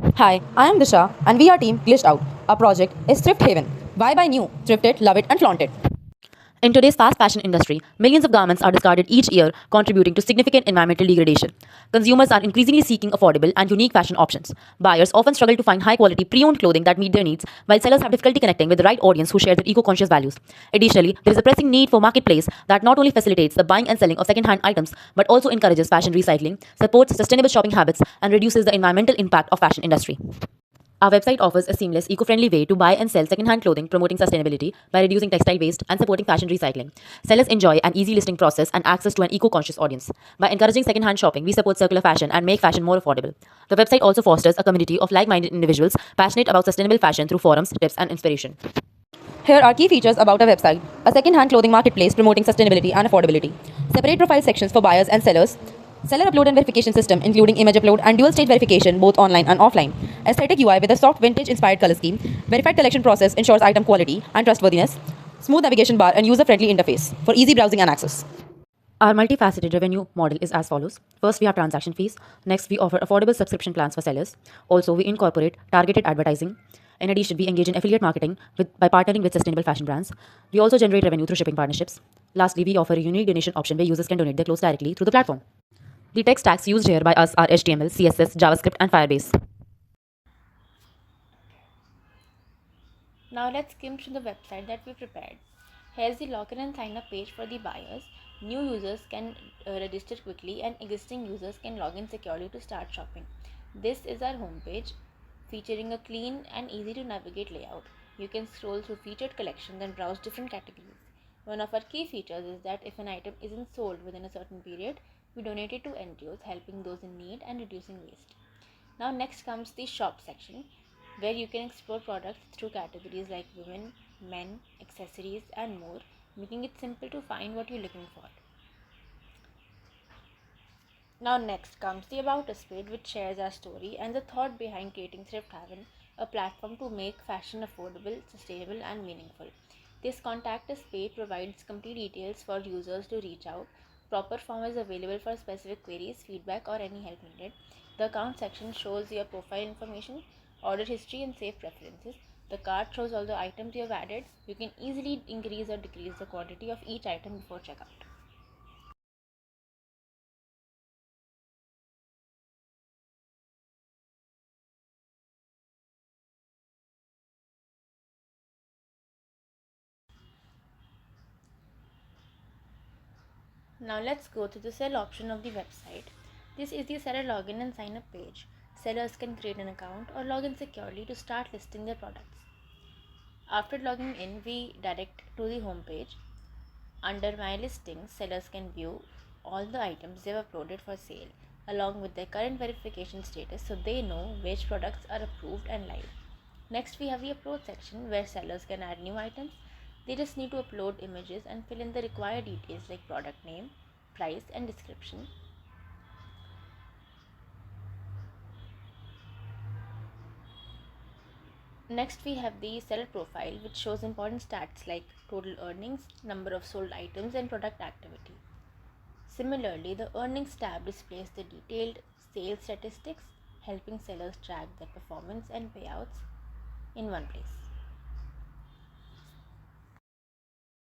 Hi, I am Disha, and we are Team Glitched Out. Our project is Thrift Haven. Why buy new? Thrift it, love it, and flaunt it. In today's fast fashion industry, millions of garments are discarded each year, contributing to significant environmental degradation. Consumers are increasingly seeking affordable and unique fashion options. Buyers often struggle to find high quality pre owned clothing that meet their needs, while sellers have difficulty connecting with the right audience who share their eco conscious values. Additionally, there is a pressing need for marketplace that not only facilitates the buying and selling of second hand items, but also encourages fashion recycling, supports sustainable shopping habits, and reduces the environmental impact of fashion industry. Our website offers a seamless, eco-friendly way to buy and sell second-hand clothing, promoting sustainability by reducing textile waste and supporting fashion recycling. Sellers enjoy an easy listing process and access to an eco-conscious audience. By encouraging second-hand shopping, we support circular fashion and make fashion more affordable. The website also fosters a community of like-minded individuals passionate about sustainable fashion through forums, tips, and inspiration. Here are key features about our website: a second-hand clothing marketplace promoting sustainability and affordability, separate profile sections for buyers and sellers, seller upload and verification system including image upload and dual stage verification both online and offline, aesthetic UI with a soft vintage inspired color scheme, verified collection process ensures item quality and trustworthiness, smooth navigation bar and user-friendly interface for easy browsing and access. Our multifaceted revenue model is as follows. First, we have transaction fees. Next, we offer affordable subscription plans for sellers. Also, we incorporate targeted advertising. In addition, we engage in affiliate marketing by partnering with sustainable fashion brands. We also generate revenue through shipping partnerships. Lastly, we offer a unique donation option where users can donate their clothes directly through the platform. The tech stacks used here by us are HTML, CSS, JavaScript, and Firebase. Now let's skim through the website that we prepared. Here's the login and sign up page for the buyers. New users can register quickly and existing users can log in securely to start shopping. This is our homepage featuring a clean and easy to navigate layout. You can scroll through featured collections and browse different categories. One of our key features is that if an item isn't sold within a certain period, we donate it to NGOs helping those in need and reducing waste. Now next comes the shop section where you can explore products through categories like women, men, accessories and more, making it simple to find what you're looking for. Now next comes the About Us page which shares our story and the thought behind creating Thrift Haven, a platform to make fashion affordable, sustainable and meaningful. This Contact Us page provides complete details for users to reach out. Proper form is available for specific queries, feedback or any help needed. The account section shows your profile information, order history and save preferences. The cart shows all the items you have added. You can easily increase or decrease the quantity of each item before checkout. Now let's go to the sell option of the website. This is the seller login and sign up page. Sellers can create an account or log in securely to start listing their products. After logging in, we direct to the home page. Under My Listings, sellers can view all the items they've uploaded for sale along with their current verification status so they know which products are approved and live. Next, we have the Upload section where sellers can add new items. They just need to upload images and fill in the required details like product name, price, and description. Next, we have the seller profile, which shows important stats like total earnings, number of sold items, and product activity. Similarly, the Earnings tab displays the detailed sales statistics, helping sellers track their performance and payouts in one place.